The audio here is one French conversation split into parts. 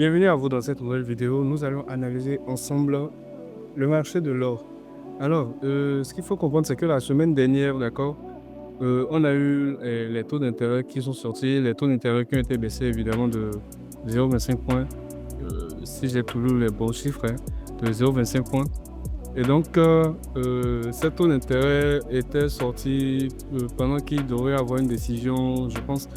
Bienvenue à vous dans cette nouvelle vidéo. Nous allons analyser ensemble le marché de l'or. Alors, ce qu'il faut comprendre, c'est que la semaine dernière, d'accord, on a eu les taux d'intérêt qui sont sortis, les taux d'intérêt qui ont été baissés évidemment de 0,25 points, si j'ai toujours les bons chiffres, hein, de 0,25 points. Et donc, ce taux d'intérêt était sorti pendant qu'il devrait avoir une décision, je pense,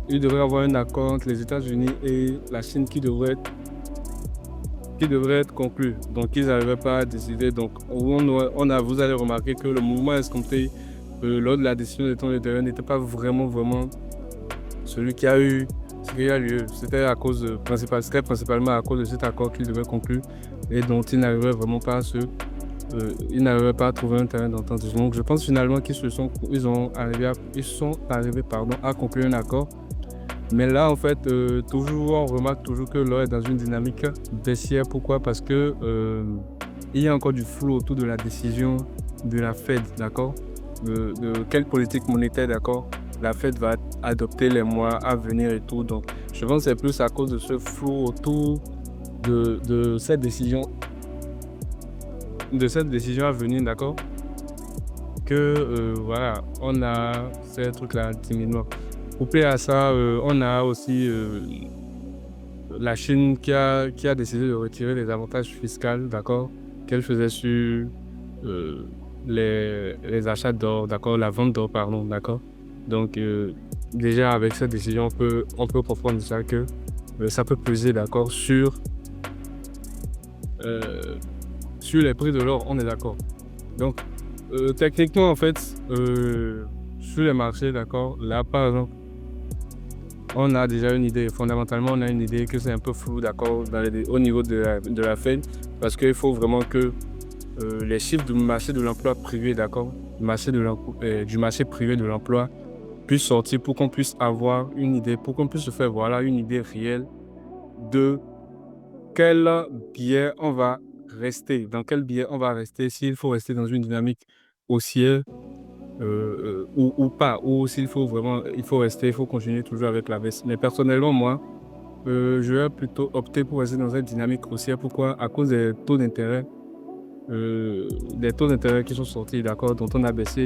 il devrait avoir un accord entre les États-Unis et la Chine qui devrait être conclu. Donc, ils n'arrivaient pas à décider. Donc, vous allez remarquer que le mouvement escompté lors de la décision des taux d'intérêt n'était pas vraiment celui qui a eu ce qui a lieu. C'était principalement à cause de cet accord qu'ils devaient conclure et dont ils n'arrivaient vraiment pas à ils n'arrivaient pas à trouver un terrain d'entente. Donc, je pense finalement qu'ils sont arrivés à conclure un accord. Mais là, en fait, on remarque toujours que l'or est dans une dynamique baissière. Pourquoi? Parce que il y a encore du flou autour de la décision de la Fed, d'accord? De quelle politique monétaire, d'accord, la Fed va adopter les mois à venir et tout. Donc, je pense que c'est plus à cause de ce flou autour de cette décision à venir, d'accord, que voilà, on a ces trucs-là timidement. Couplé à ça, on a aussi la Chine qui a décidé de retirer les avantages fiscaux, d'accord, qu'elle faisait sur les achats d'or, d'accord, la vente d'or, pardon, d'accord. Donc, déjà avec cette décision, on peut comprendre ça que ça peut peser, d'accord, sur les prix de l'or, on est d'accord. Donc, techniquement, en fait, sur les marchés, d'accord, là, par exemple, on a déjà une idée. Fondamentalement, on a une idée que c'est un peu flou, d'accord, au niveau de la Fed, parce qu'il faut vraiment que les chiffres du marché de l'emploi privé, d'accord, du marché privé de l'emploi puissent sortir pour qu'on puisse avoir une idée, pour qu'on puisse se faire voilà une idée réelle de quel biais on va rester, dans quel biais on va rester, s'il faut rester dans une dynamique haussière ou pas, ou s'il faut vraiment, il faut continuer toujours avec la baisse. Mais personnellement, moi, je vais plutôt opter pour rester dans cette dynamique haussière. Pourquoi? À cause des taux d'intérêt qui sont sortis, d'accord, dont on a baissé.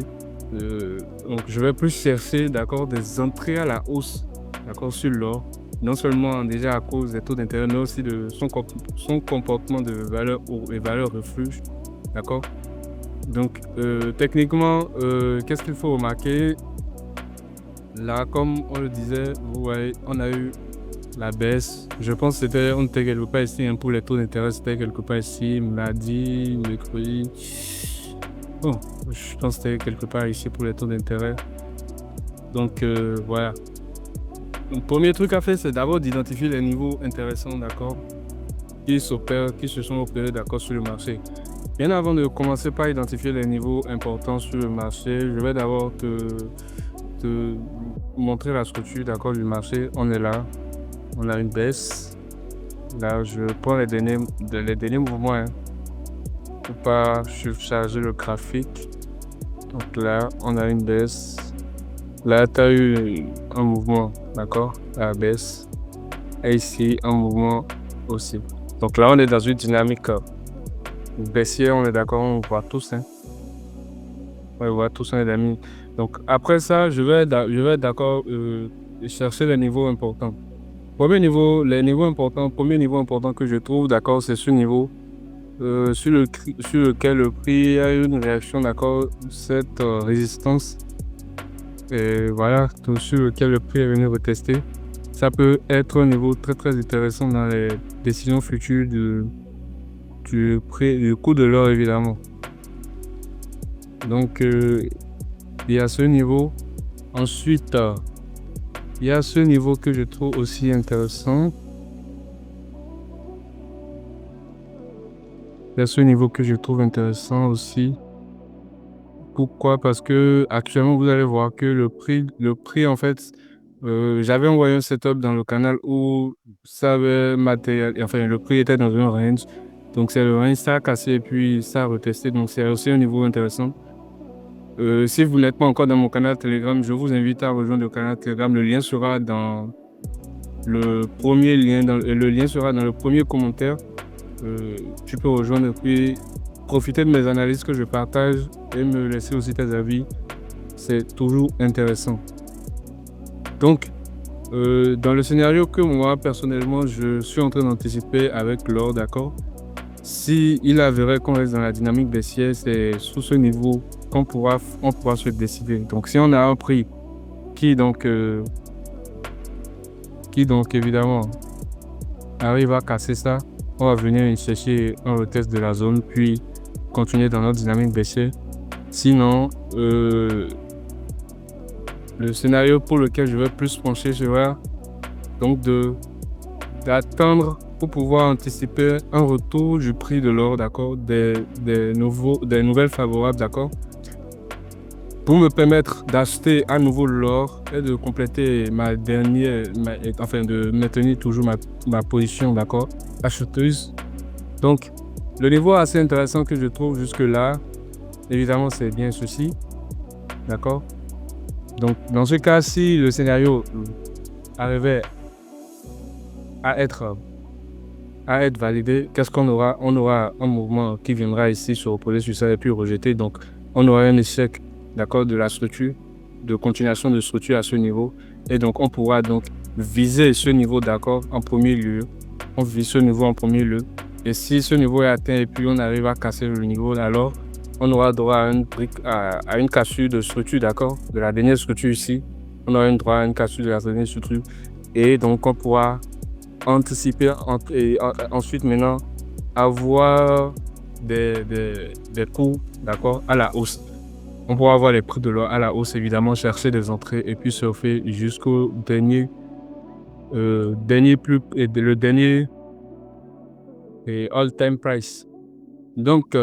Donc, je vais plus chercher, d'accord, des entrées à la hausse, d'accord, sur l'or. Non seulement déjà à cause des taux d'intérêt, mais aussi de son comportement de valeur et valeur refuge, d'accord. Donc, techniquement, qu'est-ce qu'il faut remarquer? Là, comme on le disait, vous voyez, on a eu la baisse. Je pense que on était quelque part ici, hein, pour les taux d'intérêt, c'était quelque part ici, mardi, mercredi. Bon, je pense que c'était quelque part ici pour les taux d'intérêt. Donc, voilà. Le premier truc à faire, c'est d'abord d'identifier les niveaux intéressants, d'accord, qui se sont opérés, d'accord, sur le marché. Bien avant de commencer par identifier les niveaux importants sur le marché, je vais d'abord te montrer la structure, d'accord, du marché. On est là, on a une baisse. Là, je prends les derniers mouvements, hein, pour pas surcharger le graphique. Donc là, on a une baisse. Là, tu as eu un mouvement, d'accord, la baisse. Et ici, un mouvement aussi. Donc là, on est dans une dynamique baissière, on est d'accord, on voit tous, hein. On voit tous, les amis. Donc après ça, je vais d'accord chercher les niveaux importants. Premier niveau important que je trouve, d'accord, c'est ce niveau sur lequel le prix a eu une réaction, d'accord, cette résistance. Et voilà, tout sur lequel le prix est venu retester. Ça peut être un niveau très très intéressant dans les décisions futures du prix, du coût de l'or, évidemment. Donc, il y a ce niveau. Ensuite, il y a ce niveau que je trouve aussi intéressant. Il y a ce niveau que je trouve intéressant aussi. Pourquoi? Parce que actuellement, vous allez voir que le prix en fait, j'avais envoyé un setup dans le canal où ça avait enfin, le prix était dans un range. Donc, c'est le range, ça a cassé et puis ça a retesté. Donc, c'est aussi un niveau intéressant. Si vous n'êtes pas encore dans mon canal Telegram, je vous invite à rejoindre le canal Telegram. Le lien sera Le premier lien, le lien sera dans le premier commentaire. Tu peux rejoindre et puis profiter de mes analyses que je partage et me laisser aussi tes avis. C'est toujours intéressant. Donc, dans le scénario que moi, personnellement, je suis en train d'anticiper avec l'or, d'accord? Si il avérait qu'on reste dans la dynamique baissière, c'est sous ce niveau on pourra se décider. Donc, si on a un prix qui donc évidemment arrive à casser ça, on va venir chercher un retest de la zone, puis continuer dans notre dynamique baissière. Sinon, le scénario pour lequel je vais plus pencher sera donc d'attendre pour pouvoir anticiper un retour du prix de l'or, d'accord, des nouvelles favorables, d'accord, pour me permettre d'acheter à nouveau l'or et de compléter de maintenir toujours ma position, d'accord, acheteuse. Donc, le niveau assez intéressant que je trouve jusque-là, évidemment, c'est bien ceci, d'accord. Donc, dans ce cas, si le scénario arrivait à être validé, qu'est-ce qu'on aura? On aura un mouvement qui viendra ici se reposer sur ça et puis rejeter. Donc, on aura un échec, d'accord, de la structure, de continuation de structure à ce niveau. Et donc, on pourra donc viser ce niveau, d'accord, en premier lieu. On vise ce niveau en premier lieu. Et si ce niveau est atteint et puis on arrive à casser le niveau, alors on aura droit à une cassure de structure, d'accord, de la dernière structure ici. On aura droit à une cassure de la dernière structure. Et donc, on pourra anticiper et ensuite maintenant avoir des cours, d'accord, à la hausse. On pourra avoir les prix de l'or à la hausse, évidemment, chercher des entrées et puis surfer jusqu'au le dernier all-time price. Donc,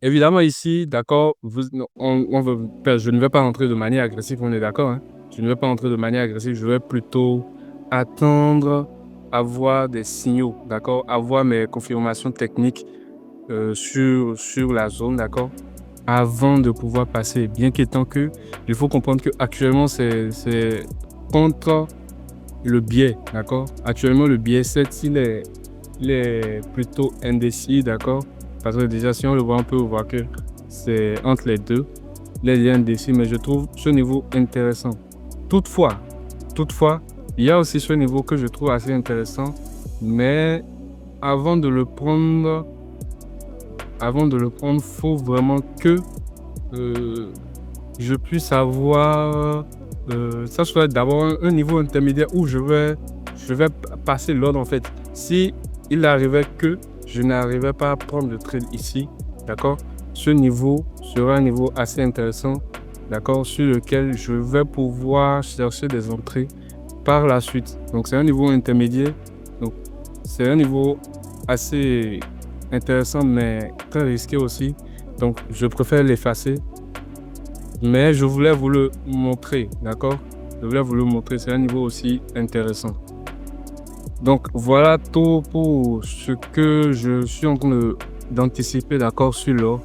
évidemment, ici, d'accord, je ne vais pas rentrer de manière agressive, on est d'accord, hein? Je ne vais pas rentrer de manière agressive, je vais plutôt attendre, avoir des signaux, d'accord, avoir mes confirmations techniques sur la zone, d'accord, avant de pouvoir passer. Bien qu'étant que, il faut comprendre qu'actuellement, c'est contre le biais, d'accord. Actuellement, le biais 7, il est plutôt indécis, d'accord. Parce que déjà, si on le voit, on peut voir que c'est entre les deux. Les liens indécis, mais je trouve ce niveau intéressant. Toutefois, il y a aussi ce niveau que je trouve assez intéressant, mais avant de le prendre, faut vraiment que je puisse avoir, ça soit d'abord un niveau intermédiaire où je vais passer l'ordre en fait. Si il arrivait que je n'arrivais pas à prendre le trade ici, d'accord, ce niveau sera un niveau assez intéressant, d'accord, sur lequel je vais pouvoir chercher des entrées par la suite. Donc, c'est un niveau intermédiaire. Donc, c'est un niveau assez intéressant, mais très risqué aussi. Donc, je préfère l'effacer. Mais je voulais vous le montrer, d'accord? Je voulais vous le montrer. C'est un niveau aussi intéressant. Donc, voilà tout pour ce que je suis en train d'anticiper, d'accord, sur l'or.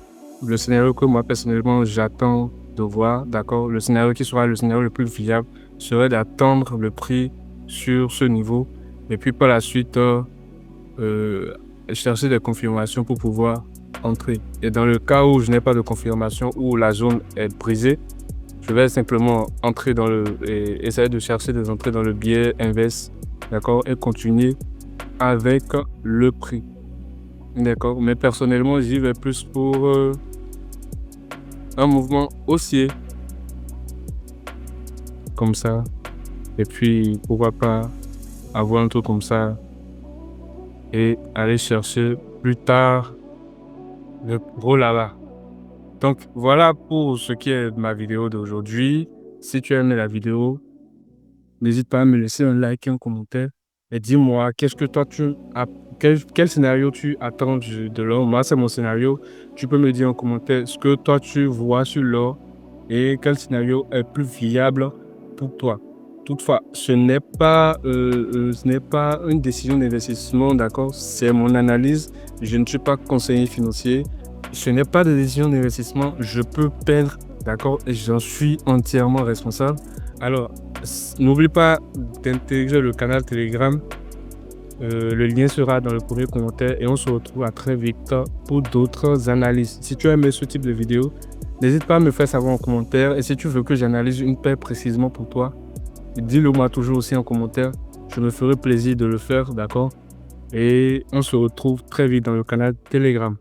Le scénario que moi, personnellement, j'attends de voir, d'accord? Le scénario qui sera le scénario le plus viable serait d'attendre le prix sur ce niveau et puis par la suite chercher des confirmations pour pouvoir entrer. Et dans le cas où je n'ai pas de confirmation, où la zone est brisée, je vais simplement entrer et essayer de chercher des entrées dans le biais inverse, d'accord, et continuer avec le prix, d'accord. Mais personnellement, j'y vais plus pour un mouvement haussier comme ça, et puis pourquoi pas avoir un truc comme ça et aller chercher plus tard le gros là-bas. Donc voilà pour ce qui est de ma vidéo d'aujourd'hui. Si tu as aimé la vidéo, n'hésite pas à me laisser un like et un commentaire et dis-moi qu'est-ce que toi quel scénario tu attends de l'or. Moi, c'est mon scénario. Tu peux me dire en commentaire ce que toi tu vois sur l'or et quel scénario est plus viable pour toi. Toutefois, ce n'est pas une décision d'investissement, d'accord? C'est mon analyse. Je ne suis pas conseiller financier. Ce n'est pas de décision d'investissement. Je peux perdre, d'accord? Et j'en suis entièrement responsable. Alors, n'oublie pas d'intégrer le canal Telegram. Le lien sera dans le premier commentaire et on se retrouve à très vite pour d'autres analyses. Si tu as aimé ce type de vidéo, n'hésite pas à me faire savoir en commentaire. Et si tu veux que j'analyse une paire précisément pour toi, dis-le moi toujours aussi en commentaire. Je me ferai plaisir de le faire, d'accord? Et on se retrouve très vite dans le canal Telegram.